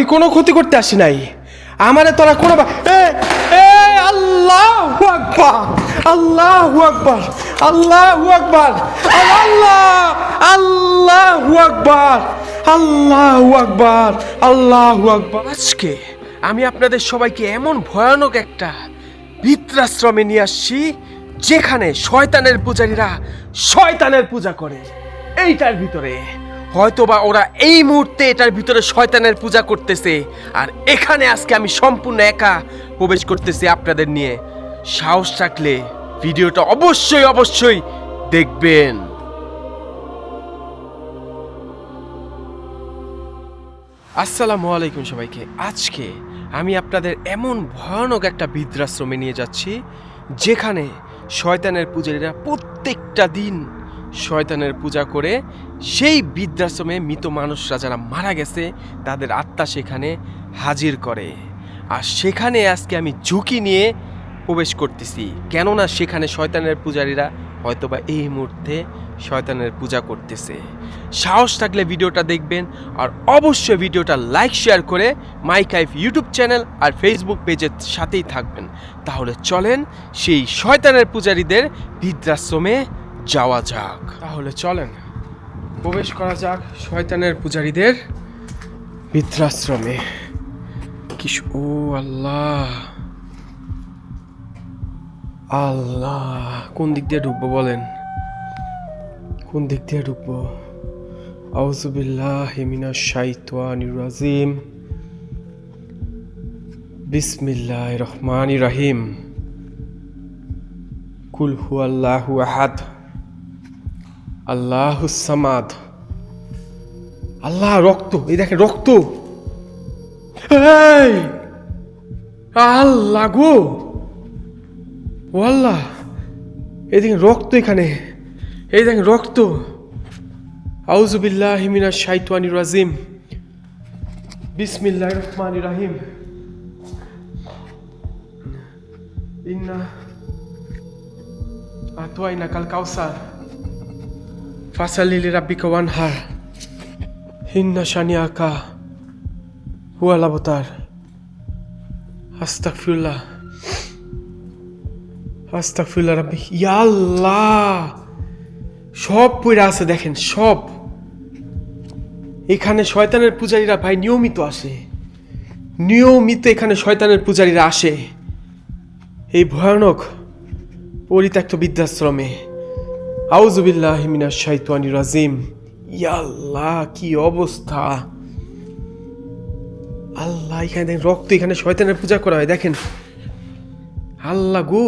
আমি কোনো ক্ষতি করতে আসি নাই। আমারে তোরা কোনো আল্লাহু আকবার, আল্লাহু আকবার, আল্লাহু আকবার, আল্লাহ, আল্লাহু আকবার, আল্লাহু আকবার, আল্লাহু আকবার। আজকে আমি আপনাদের সবাইকে এমন ভয়ানক একটা বৃদ্ধাশ্রমে নিয়ে আসছি যেখানে শয়তানের পূজারীরা শয়তানের পূজা করে। এইটার ভিতরে হয়তোবা ওরা এই মুহূর্তে এটার ভিতরে শয়তানের পূজা করতেছে, আর এখানে আজকে আমি সম্পূর্ণ একা প্রবেশ করতেছি আপনাদের নিয়ে। সাহস থাকলে ভিডিওটা অবশ্যই অবশ্যই দেখবেন। আসসালামু আলাইকুম সবাইকে। আজকে আমি আপনাদের এমন ভয়ানক একটা বৃদ্ধাশ্রমে নিয়ে যাচ্ছি যেখানে শয়তানের পূজারীরা প্রত্যেকটা দিন শয়তানের পূজা করে সেই বৃদ্ধাশ্রমে মৃত মানুষরা যারা মারা গেছে তাদের আত্মা সেখানে হাজির করে। আর সেখানে আজকে আমি ঝুঁকি নিয়ে প্রবেশ করতেছি, কেননা সেখানে শয়তানের পূজারীরা হয়তোবা এই মুহূর্তে শয়তানের পূজা করতেছে। সাহস থাকলে ভিডিওটা দেখবেন, আর অবশ্যই ভিডিওটা লাইক শেয়ার করে মাই কাইফ ইউটিউব চ্যানেল আর ফেসবুক পেজের সাথেই থাকবেন। তাহলে চলেন সেই শয়তানের পূজারীদের বৃদ্ধাশ্রমে যাওয়া যাক। তাহলে চলেন প্রবেশ করা যাক শয়তানের পূজারীদের বৃদ্ধাশ্রমে। ও আল্লাহ, আল্লাহ, কোন দিক দিয়ে ঢুকবো বলেন? কোন দিক দিয়ে ঢুকবো? আউযু বিল্লাহি মিনাশ শাইতানির রাজিম। বিসমিল্লাহির রহমানির রহিম। কুল হুয়াল্লাহু আহাদ, আল্লাহুস সামাদ। আল্লাহ, রক্ত! এই দেখেন রক্ত! এই আল্লাহ গো, ও আল্লাহ, এই দেখেন রক্ত এখানে, এই দেখেন রক্ত। আউযু বিল্লাহি মিনাশ শাইতানির রাজিম। বিসমিল্লাহির রহমানির রহিম। ইন্না আতওয়াইনাকাল কাউসার ফাসাল্লি লিরাব্বিকা ওয়ানহার ইন্না শানিআকা হুয়াল আবতার। আস্তাগফিরুল্লাহ, আস্তাগফিরুল্লাহ রাব্বি। ইয়া আল্লাহ, সব পড়ে আছে দেখেন, সব। এখানে শয়তানের পূজারীরা ভাই নিয়মিত আসে, নিয়মিত এখানে শয়তানের পূজারীরা আসে এই ভয়ানক পরিত্যক্ত বৃদ্ধাশ্রমে। আউযু বিল্লাহি মিনাশ শাইতানির রাজিম। ইয়া আল্লাহ, কি অবস্থা! আল্লাহ, এখানে দেখেন রক্ত, এখানে শয়তানের পূজা করা হয় দেখেন। আল্লাহ গো,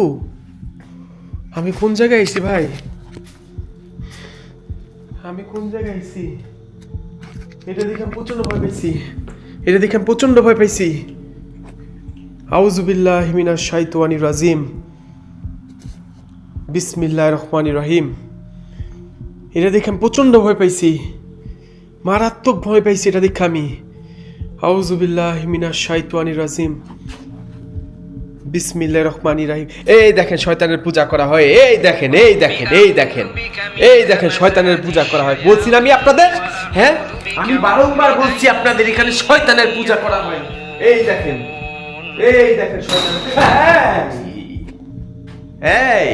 আমি কোন জায়গায় আইছি ভাই? আমি কোন জায়গায় আইছি? এটা দেখে আমি প্রচন্ড ভয় পাইছি, এটা দেখে আমি প্রচন্ড ভয় পাইছি। আউযু বিল্লাহি মিনাশ শাইতানির রাজিম। বিসমিল্লাহির রহমানির রহিম। এটা দেখে আমি প্রচন্ড ভয় পাইছি, মারাত্মক ভয় পাইছি এটা দেখে আমি। আউযু বিল্লাহি মিনাশ শাইতানির রাজিম। বিসমিল্লাহির রহমানির রহিম। এই দেখেন শয়তানের পূজা করা হয়, এই দেখেন, এই দেখেন, এই দেখেন, এই দেখেন শয়তানের পূজা করা হয়। বলছি না আমি আপনাদের, হ্যাঁ, আমি বারংবার বলছি আপনাদের এখানে শয়তানের পূজা করা হয়। এই দেখেন, এই দেখেন শয়তানের। এই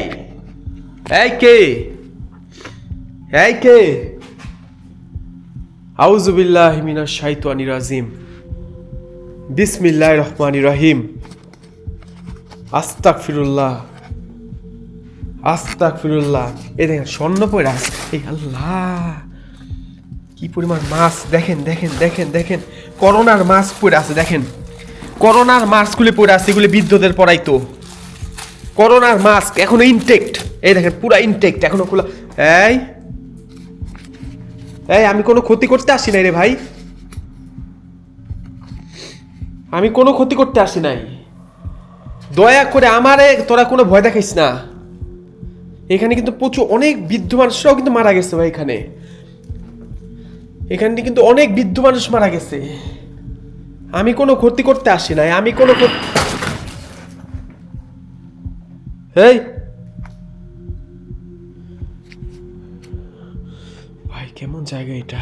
এই কে? এই কে? আউযু বিল্লাহি মিনাশ শাইতানির রাজিম। বিসমিল্লাহির রহমানির রহিম। আস্তাগফিরুল্লাহ, আস্তাগফিরুল্লাহ। এই দেখেন স্বর্ণ পয়রা, এই আল্লাহ, কি পরিমাণ মাছ! দেখেন দেখেন দেখেন দেখেন, করোনার মাছ পড়ে আছে দেখেন, করোনার মাছগুলি পড়ে আছে, এগুলি বৃদ্ধদের পড়াইতো। করোনার মাস্ক এখনো ইনটেক্ট, এই দেখেন পুরা ইনটেক্ট এখনো খোলা। এই এই আমি কোনো ক্ষতি করতে আসি নাই রে ভাই, আমি কোনো ক্ষতি করতে আসি নাই। দয়া করে আমারে তোরা কোনো ভয় দেখাইস না। এখানে কিন্তু প্রচুর অনেক বৃদ্ধ মানুষরাও কিন্তু মারা গেছে ভাই। এখানে এখানে কিন্তু অনেক বৃদ্ধ মানুষ মারা গেছে। আমি কোনো ক্ষতি করতে আসি নাই, আমি কোনো এই ভাই কেমন জায়গা এটা?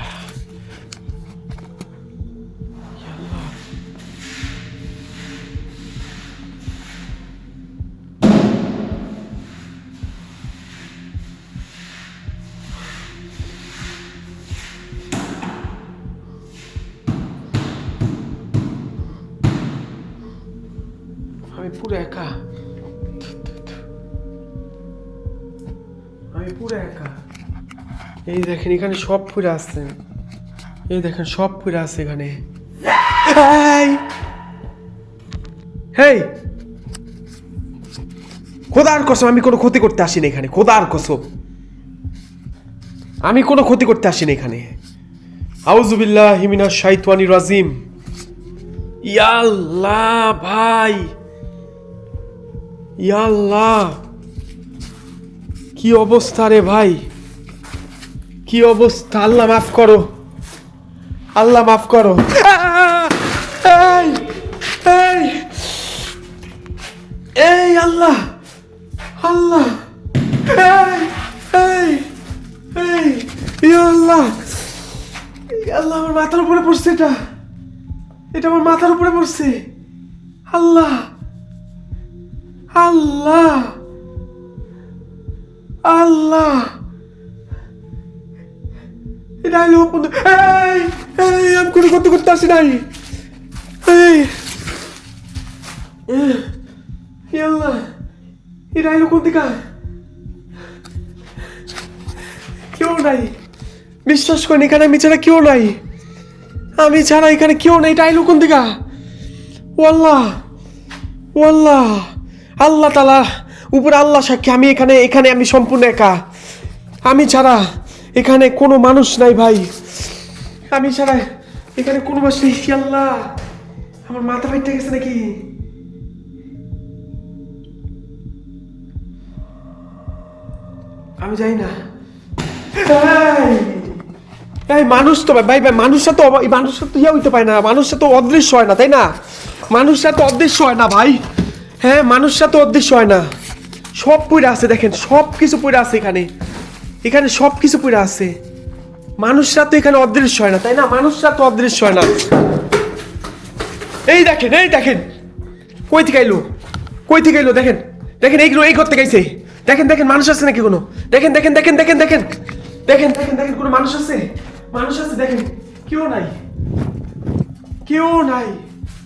আমি পুরো একা, আমি পুরো একা। এই দেখেন এখানে সব ফুরে আসছে, এই দেখেন সব ফুরে আসছে এখানে। হেই, খোদার কসম আমি কোনো ক্ষতি করতে আসিনি এখানে, খোদার কসম আমি কোনো ক্ষতি করতে আসিনি এখানে। আউযুবিল্লাহি মিনাশ শাইতানির রাজিম। ইয়া আল্লাহ ভাই, ইয়া আল্লাহ, কি অবস্থা রে ভাই, কি অবস্থা। আল্লাহ মাফ করো, আল্লাহ মাফ করো। এই এই এই আল্লাহ, আল্লাহ, এই এই এই ইয়া আল্লাহ, ইয়া আল্লাহ, আমার মাথার উপরে পড়ছে, এটা এটা আমার মাথার উপরে পড়ছে। আল্লাহ, আল্লাহ, আল্লাহ, এটা হলো এই এই আমি কোনো ক্ষতি করতে আসি নাই। এই ইয়া আল্লাহ, এটা হলো কোন দিকা, কেউ নাই, বিশ্বাস করেন এখানে আমি ছাড়া কেউ নাই, আমি ছাড়া এখানে কেউ নাই। এটা আইলো কোন দিকা? ও আল্লাহ, ও আল্লাহ, আল্লাহ তাআলা উপরে আল্লাহ সাক্ষী, আমি এখানে এখানে আমি সম্পূর্ণ একা, আমি ছাড়া এখানে কোনো মানুষ নাই ভাই, আমি ছাড়া এখানে কোনো মানুষ নেই। আল্লাহ, আমার মাথা ফাইটে গেছে নাকি? আমি যাই না। এই মানুষ তো ভাই ভাই মানুষরা তো ইয়া হইতে পারে না, মানুষরা তো অদৃশ্য হয় না, তাই না? মানুষরা তো অদৃশ্য হয় না ভাই, হ্যাঁ মানুষরা তো অদৃশ্য হয় না। সব পড়ে আছে দেখেন, সব কিছু পড়ে আছে এখানে, এখানে সব কিছু পড়ে আছে। মানুষরা তো এখানে অদৃশ্য হয় না, তাই না? মানুষরা তো অদৃশ্য হয় না। এই দেখেন, এই দেখেন, কই থেকে আইলো, কই থেকে আইলো, দেখেন দেখেন, এইগুলো এই করতে গেছে, দেখেন দেখেন মানুষ আছে নাকি কোনো, দেখেন দেখেন দেখেন দেখেন দেখেন দেখেন দেখেন দেখেন কোনো মানুষ আছে, মানুষ আছে দেখেন, কেউ নাই, কেউ নাই।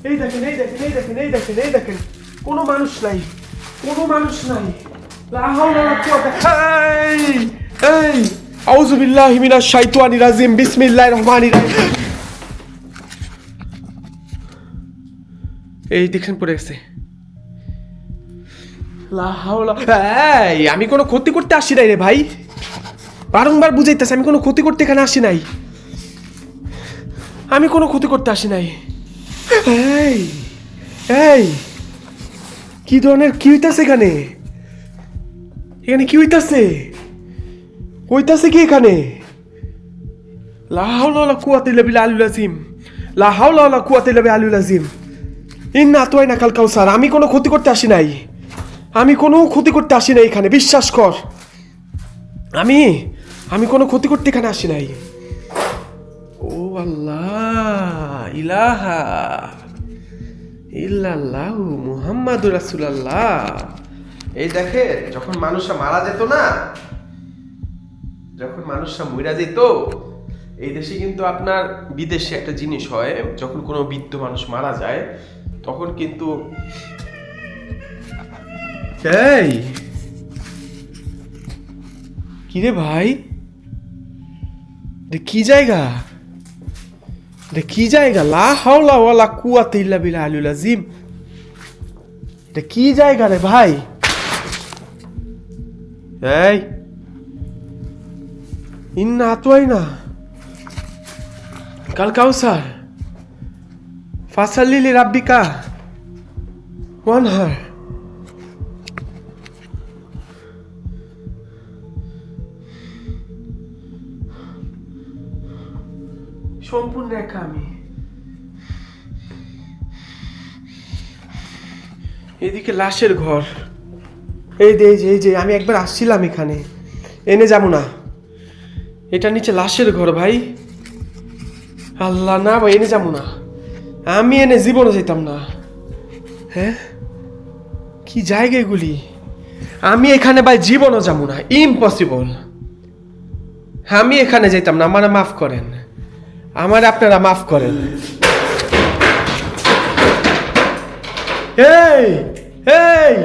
এই দেখেন, এই দেখেন, এই দেখেন, এই দেখেন, এই দেখেন, কোনো মানুষ নাই, কোনো মানুষ নাই। লা হাওলা ওয়ালা কুওয়াতা, এই এই আউযুবিল্লাহি মিনাশ শাইতানির রাজিম, বিসমিল্লাহির রহমানির রহিম। এই দেখেন পড়ে গেছে। লা হাওলা, এই আমি কোনো ক্ষতি করতে আসি নাই রে ভাই, বারংবার বুঝাইতেছি আমি কোনো ক্ষতি করতে এখানে আসি নাই, আমি কোনো ক্ষতি করতে আসি নাই। এই এই কি ধরনের কি হইতাছে এখানে, এখানে কি হইতাছে, হইতাছে কি এখানে? লা হাওলা ওয়ালা কুওয়াতা ইল্লা বিল্লাহিল আযীম, লা হাওলা ওয়ালা কুওয়াতা ইল্লা বিল্লাহিল আযীম। ইন্না আতাইনাকাল কাউসার। আমি কোনো ক্ষতি করতে আসি নাই, আমি কোনো ক্ষতি করতে আসি নাই এখানে, বিশ্বাস কর, আমি আমি কোনো ক্ষতি করতে এখানে আসি নাই। ও আল্লাহ, ইলাহা ইল্লাল্লাহু মুহাম্মাদুর রাসূলুল্লাহ। এই দেখে যখন মানুষরা মারা যেত না, যখন মানুষরা মইরা যেত, এই দেশে কিন্তু আপনার বিদেশে একটা জিনিস হয়, যখন কোনো বৃদ্ধ মানুষ মারা যায় তখন কিন্তু এই কিরে ভাই, কি জায়গা, কি জায়গা? লা হাওলা ওয়ালা কুওয়াতা ইল্লা বিল্লাহিল আযীম। এটা কি জায়গা রে ভাই? এই ইন্না আতাইনা কাল কাউসার ফাসাল্লি লিরাব্বিকা ওয়ানহার। সম্পূর্ণ একা আমি, এদিকে লাশের ঘর, এই যে এই যে আমি একবার আসছিলাম এখানে, এনে যাবো না, এটা নিচে লাশের ঘর ভাই। আল্লাহ না ভাই, এনে যাবো না, আমি এনে জীবনে যেতাম না। হ্যাঁ কি জায়গা এগুলি, আমি এখানে ভাই জীবনও যাবো না, ইম্পসিবল, আমি এখানে যেতাম না, আমার মাফ করেন, আমার আপনারা মাফ করেন। এই এই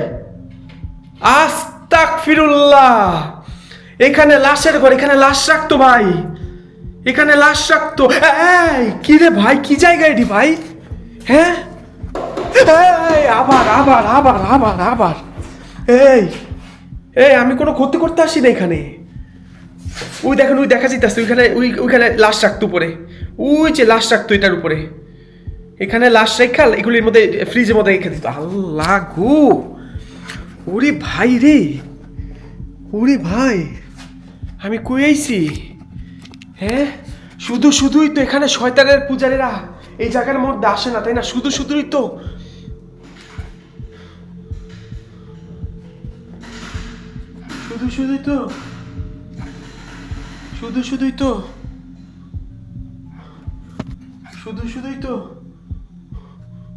আস্তাগফিরুল্লাহ, এখানে লাশের ঘর, এখানে লাশ রাখতো ভাই, এখানে লাশ রাখতো। এই কি রে ভাই, কি জায়গা এটি ভাই? হ্যাঁ, এই আবার আবার আবার আবার আবার এই এই আমি কোনো ক্ষতি করতে আসি না এখানে। ওই দেখেন, ওই দেখা যাইতেছে ওইখানে, ওইখানে লাশ রাখতো উপরে, ওই যে লাশ রাখতো এটার উপরে, এখানে লাশ রেখা এগুলির মধ্যে ফ্রিজের মধ্যে রেখে দিত। আল্লাহ গো, ওরে ভাই রে, ওরে ভাই, আমি কই আইছি? হ্যাঁ, শুধু শুধুই তো এখানে শয়তানের পূজারীরা এই জায়গার মধ্যে আসে না, তাই না? শুধু শুধুই তো, শুধু শুধুই তো, শুধু শুধুই তো, শুধু শুধুই তো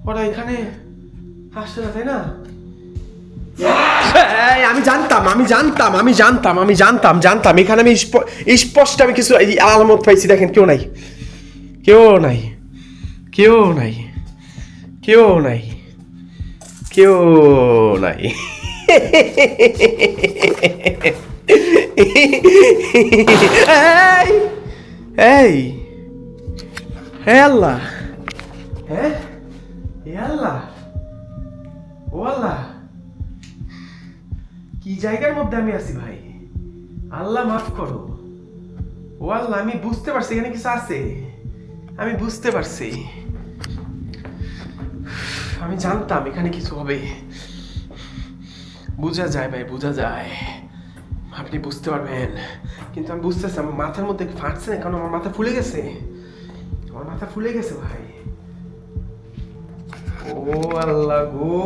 ওরা এখানে আসছে না, তাই না? আমি জানতাম, আমি জানতাম, আমি জানতাম, আমি জানতাম, জানতাম এখানে আমি স্পষ্ট আমি কিছু আলামত পাইছি। দেখেন, কেউ নাই, কেউ নাই, কেউ নাই, কেউ নাই, কেউ নাই। এই হে আল্লাহ, হ্যাঁ হে আল্লাহ, ও আল্লাহ, কি জায়গার মধ্যে আমি আছি ভাই? আল্লাহ মাফ করো, ও আল্লাহ, আমি বুঝতে পারছি এখানে কিছু আছে, আমি বুঝতে পারছি, আমি জানতাম এখানে কিছু হবে, বোঝা যায় ভাই, বোঝা যায়, আপনি বুঝতে পারবেন, কিন্তু আমি বুঝতেছি আমার মাথার মধ্যে ফাটছে না, কারণ আমার মাথা ফুলে গেছে, আমার মাথা ফুলে গেছে ভাই। ও আল্লাহ গো,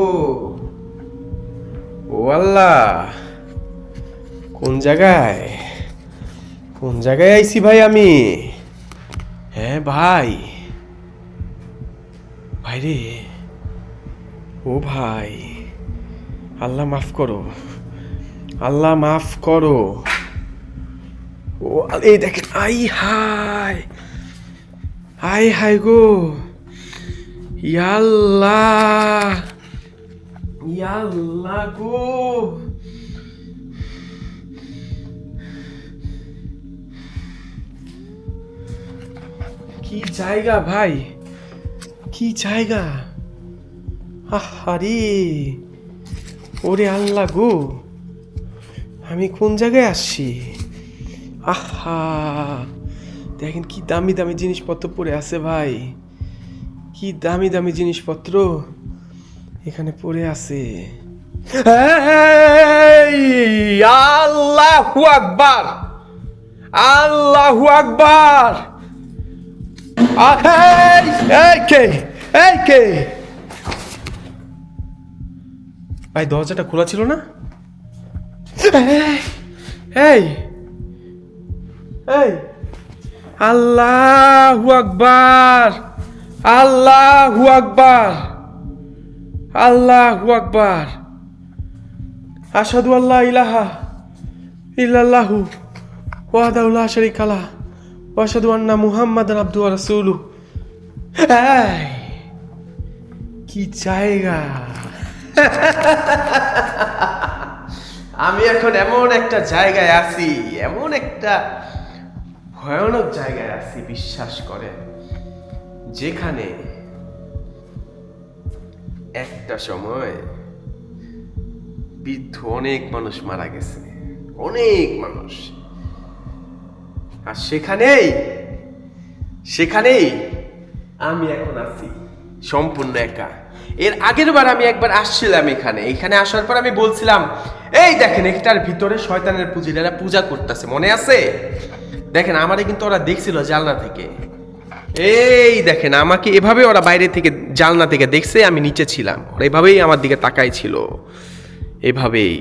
ও আল্লাহ, কোন জায়গায়, কোন জায়গায় আইছি ভাই আমি? হ্যাঁ ভাই, ভাই রে, ও ভাই, আল্লাহ মাফ করো, আল্লাহ মাফ করো। ও এই দেখেন, আই হাই, আই হাই গো, ইয়াল্লাহ, ইয়াল্লাহ গো, কি জায়গা ভাই, কি জায়গা, আহারে, ওরে আল্লাহ গো, আমি কোন জায়গায় আসছি? আহা, দেখেন কি দামি দামি জিনিসপত্র পড়ে আছে ভাই, কি দামি দামি জিনিসপত্র এখানে পড়ে আছে। আল্লাহু আকবার, আল্লাহু আকবার। এই কে, এই কে ভাই? দরজাটা খোলা ছিল না? এই এই আল্লাহু আকবার, আল্লাহু আকবার, আল্লাহু আকবার, আশহাদু আল্লা ইলাহা ইল্লাল্লাহু ওয়াহদাহু লা শারীকা লাহু ওয়া আশহাদু আন্না মুহাম্মাদান আবদুহু ওয়া রাসূলুহু। এই কি জায়গা! আমি এখন এমন একটা জায়গায় আছি, এমন একটা ভয়ানক জায়গায় আছি, বিশ্বাস করেন, যেখানে একটা সময় বৃদ্ধ অনেক মানুষ মারা গেছে, অনেক মানুষ, আর সেখানেই সেখানেই আমি এখন আছি সম্পূর্ণ একা। এর আগের বার আমি একবার আসছিলাম এখানে, এখানে আসার পর আমি বলছিলাম, এই দেখেন এটার ভিতরে শয়তানের পূজারীরা পূজা করতেছে, মনে আছে? দেখেন আমারে কিন্তু ওরা দেখছিল জানলা থেকে, এই দেখেন আমাকে এভাবে ওরা বাইরে থেকে জানলা থেকে দেখছে, আমি নিচে ছিলাম, ওরা এভাবেই আমার দিকে তাকাই ছিল, এভাবেই।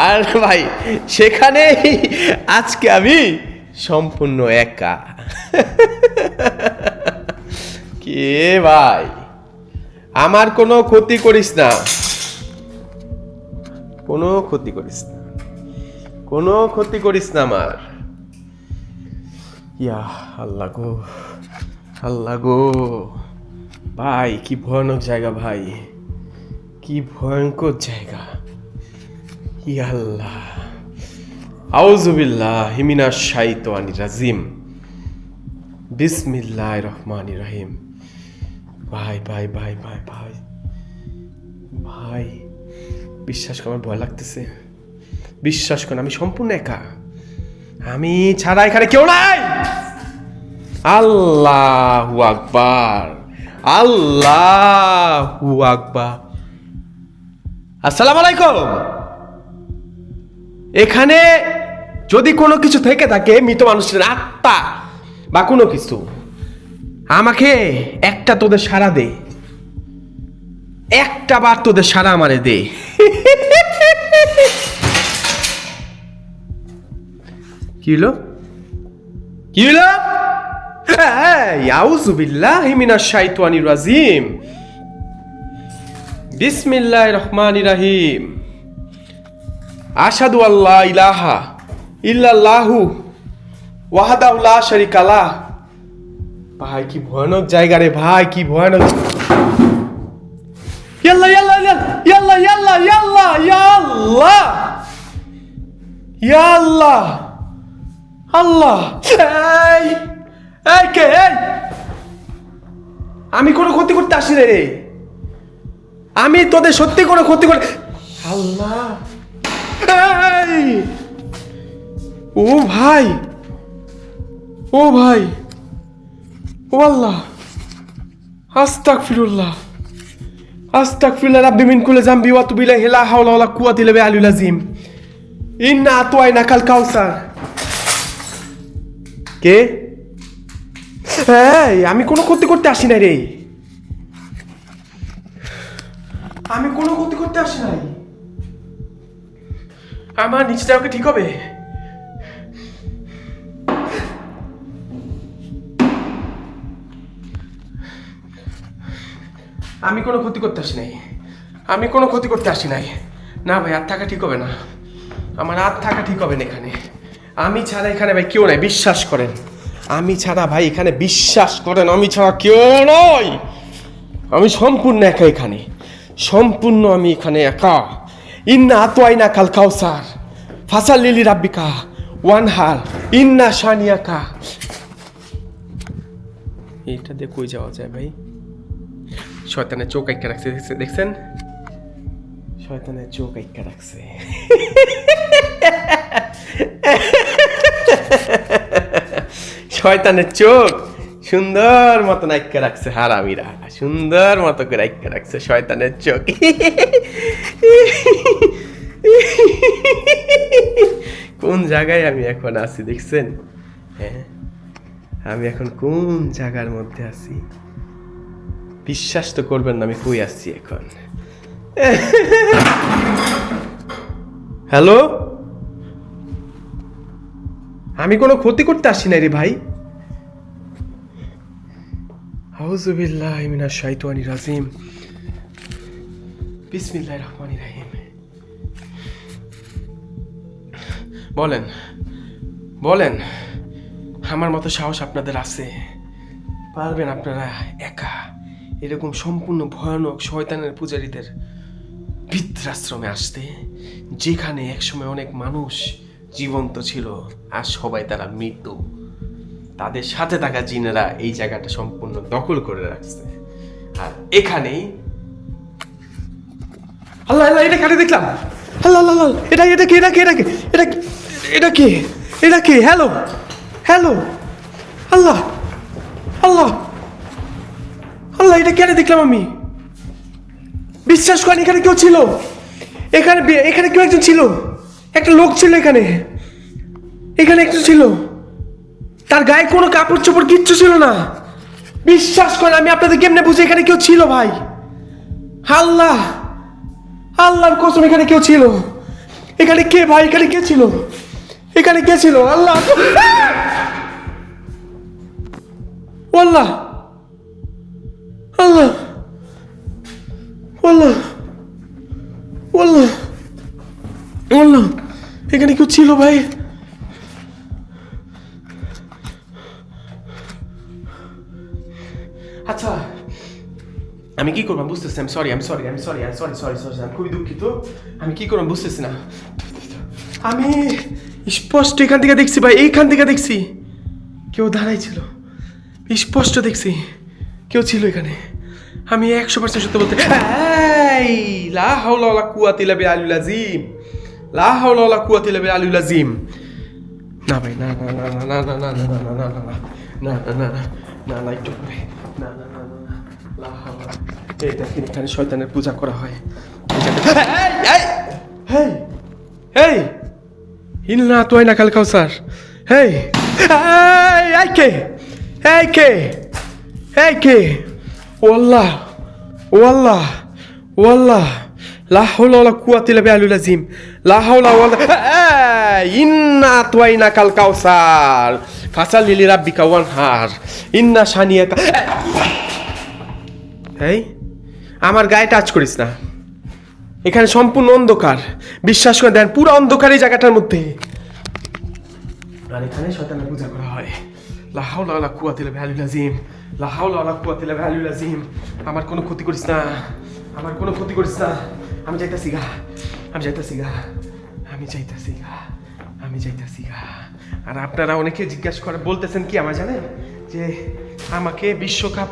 আর ভাই সেখানেই আজকে আমি সম্পূর্ণ একা। কে ভাই, আমার কোনো ক্ষতি করিস না, কোনো ক্ষতি করিস না, কোনো ক্ষতি করিস না আমার। ইয়া আল্লাহ গো, আল্লাহ গো, ভাই কি ভয়ানক জায়গা ভাই, কি ভয়ঙ্কর জায়গা। ইয়া আল্লাহ, আউযু বিল্লাহি মিনাশ শাইতানির রাজিম, বিসমিল্লাহির রহমানির রহিম। ভাই ভাই ভাই ভাই ভাই ভাই, বিশ্বাস কর আমার ভয় লাগতেছে, বিশ্বাস কর আমি সম্পূর্ণ একা, আমি ছাড়া এখানে কেউ নাই। আল্লাহু আকবার, আল্লাহু আকবার। আসসালামু আলাইকুম। এখানে যদি কোনো কিছু থেকে থাকে, মৃত মানুষের আত্মা বা কোনো কিছু, আমাকে একটা তোদের সাড়া দে, একটা বার তোদের সাড়া আমারে দে। কি হলো, কি হলো? আউযু বিল্লাহি মিনাশ শাইতানির রাজিম, বিসমিল্লাহির রহমানির রহিম। আশহাদু আল্লা ইলাহা ইল্লাল্লাহু ওয়াহদাহু লা শারীকা লাহ। ভাই কি ভয়ানক জায়গা রে ভাই, কি ভয়ানক। ইয়াল্লাহ ইয়াল্লাহ ইয়াল্লাহ ইয়াল্লাহ ইয়াল্লাহ ইয়াল্লাহ ইয়াল্লাহ আল্লাহ। এই কে? আমি কোনো ক্ষতি করতে আসি রে, আমি তোদের সত্যি কোনো ক্ষতি করে। আল্লাহ, ও ভাই, ও ভাই, ও আল্লাহ, আস্তাগফিরুল্লাহ, আস্তাগফিরুল্লাহ রাব্বি মিন কুল্লি যামবি ওয়া তুবু ইলাইহি লা হাওলা ওয়ালা কুওয়াতা ইল্লা বিল্লাহিল আযীম। ইন্না আতওয়াইনাকাল কাউসার। কে? আমি কোনো ক্ষতি করতে আসি নাই রে, আমি কোনো ক্ষতি করতে আসি নাই। আমার নিচটা ওকে ঠিক হবে? আমি কোনো ক্ষতি করতে আসি নাই, আমি কোনো ক্ষতি করতে আসি নাই। না ভাই, আর থাকা ঠিক হবে না, আমার আর থাকা ঠিক হবে না এখানে। আমি ছাড়া এখানে ভাই কেউ নাই, বিশ্বাস করেন। আমি ছাড়া ভাই এখানে, বিশ্বাস করেন, আমি ছাড়া কেউ নয়। আমি সম্পূর্ণ একা এখানে, সম্পূর্ণ আমি এখানে একা। ইন্না আতওয়াইনাকাল কাউসার ফাসাল্লি লিরাব্বিকা ওয়ানহার ইন্না শানিয়াকা। এইটা দিয়ে কই যাওয়া যায় ভাই? শয়তানের চোখ আইকা রাখছে, দেখছেন? শয়তানের চোখ আইকা রাখছে। শয়তানের চোখ সুন্দর মতো আইকা রাখছে, হারামিরা সুন্দর মতো করে আইকা রাখছে শয়তানের চোখ। কোন জায়গায় আমি এখন আছি দেখছেন? হ্যাঁ, আমি এখন কোন জায়গার মধ্যে আছি বিশ্বাস তো করবেন না, আমি কই আসছি এখন। হ্যালো, আমি কোনো ক্ষতি করতে আসি না রে ভাই। আউযু বিল্লাহি মিনাশ শাইতানির রাজিম, বিসমিল্লাহির রহমানির রহিম। বলেন, বলেন, আমার মতো সাহস আপনাদের আছে? পারবেন আপনারা একা এরকম সম্পূর্ণ ভয়ানক শয়তানের পূজারীদের বৃদ্ধাশ্রমে আসতে, যেখানে একসময় অনেক মানুষ জীবন্ত ছিল আর সবাই তারা মৃত? তাদের সাথে থাকা জিনেরা এই জায়গাটা সম্পূর্ণ দখল করে রাখছে। আর এখানেই আল্লাহ আল্লাহ, এটা কারে দেখলাম? আল্লাহ আল্লাহ, এটা এটা কে? এটা কে? এটা কে? এটা এটা কে? এটা কে? হ্যালো হ্যালো, আল্লাহ আল্লাহ আল্লাহ, এটা কেন দেখলাম আমি? বিশ্বাস করেন এখানে কেউ ছিল, এখানে এখানে কেউ একজন ছিল, একটা লোক ছিল এখানে, এখানে একজন ছিল, তার গায়ে কোনো কাপড় চোপড় কিচ্ছু ছিল না। বিশ্বাস করেন, আমি আপনাদের কেমনে বুঝি এখানে কেউ ছিল ভাই? আল্লাহ, আল্লাহর কসম এখানে কেউ ছিল। এখানে কে ভাই? এখানে কে ছিল? এখানে কে ছিল? আল্লাহ আল্লাহ আল্লাহ আল্লাহ আল্লাহ আল্লাহ, এখানে কেউ ছিল ভাই? আচ্ছা আমি কি করবো বুঝতেছি, আমি সরি আমি খুবই দুঃখিত। আমি কি করবো বুঝতেছি না। আমি স্পষ্ট এখান থেকে দেখছি ভাই, এইখান থেকে দেখছি কেউ দাঁড়াই ছিল, স্পষ্ট দেখছি কেউ ছিল এখানে। আমি 100% সত্য বলতে, এই লা হাওলা ওয়ালা কুওয়াতা ইল্লা বিল্লাহিল আযীম, লা হাওলা ওয়ালা কুওয়াতা ইল্লা বিল্লাহিল আযীম। না ভাই না না না না না না না না না না না না না না না না না একটু করে না না না না লা হাওলা। এই দেখেন এখানে শয়তানের পূজা করা হয়। এই এই এই ইন্না তোয়না কাল কাউসার। এই এই কে এই কে এই কে ওয়াল্লাহ ওয়াল্লাহ ওয়াল্লাহ লা হাওলা ওয়ালা কুওয়াতা ইল্লা বিল্লাহিল আযীম, লা হাওলা ওয়ালা। ইন্না তোয়না কাল কাউসার ফাসাল্লি লিরাব্বিকা ওয়ানহার ইন্না শানিয়াকা। এই আমার গায়ে টাচ করিস না, এখানে সম্পূর্ণ অন্ধকার, বিশ্বাস করে দেন পুরো অন্ধকার এই জায়গাটার মধ্যে। আর এখানে শয়তানের পূজা করা হয়। লা হাওলা ওয়ালা কুওয়াতা ইল্লা বিল্লাহিল আযীম, লা হাওলা ওয়ালা কুওয়াতা ইল্লা বিল্লাহিল আযীম। আমার কোনো ক্ষতি করিস না, আমার কোনো ক্ষতি করিস না। আমি যাইতাছি গা, আমি যাইতাছি গা, আমি যাইতাছি গা, আমি যাইতাছি গা। আর আপনারা অনেকে জিজ্ঞাসা করে বলতেছেন কি আমার জানেন, যে আমাকে বিশ্বকাপ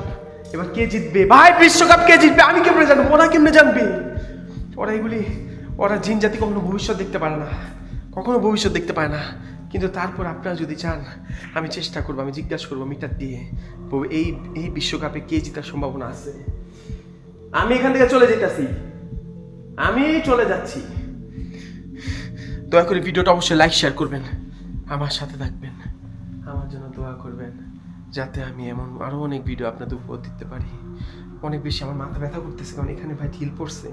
এবার কে জিতবে? ভাই বিশ্বকাপ কে জিতবে আমি কেমনে জানবো? ওরা কেমনে জানবে? ওরা জিন জাতি কখনো ভবিষ্যৎ দেখতে পারে না, কখনো ভবিষ্যৎ দেখতে পায় না। কিন্তু তারপর আপনারা যদি চান আমি চেষ্টা করবো, আমি জিজ্ঞাসা করবো মিটার দিয়ে এই এই বিশ্বকাপে কে জেতার সম্ভাবনা আছে। আমি এখান থেকে চলে যেতেছি, আমি চলে যাচ্ছি। দয়া করে ভিডিওটা অবশ্যই লাইক শেয়ার করবেন, আমার সাথে থাকবেন, আমার জন্য দোয়া করবেন যাতে আমি এমন আরও অনেক ভিডিও আপনাদের উপর দিতে পারি। অনেক বেশি আমার মাথা ব্যথা করতেছে, কারণ এখানে ভাই ঢিল পড়ছে,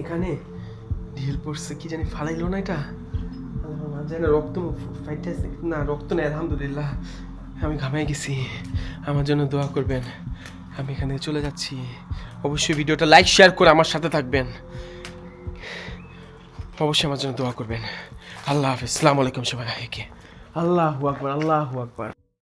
এখানে ঢিল পড়ছে। কি জানি ফালাইলো না এটা, জানি রক্ত ফাইটাছে না, রক্ত নেই আলহামদুলিল্লাহ। আমি ঘামাই গেছি, আমার জন্য দোয়া করবেন। আমি এখানে চলে যাচ্ছি। অবশ্যই ভিডিওটা লাইক শেয়ার করে আমার সাথে থাকবেন, অবশ্যই আমার জন্য দোয়া করবেন। আল্লাহ হাফিজ, আসসালামু আলাইকুম সবাইকে। আল্লাহু আকবার, আল্লাহু আকবার।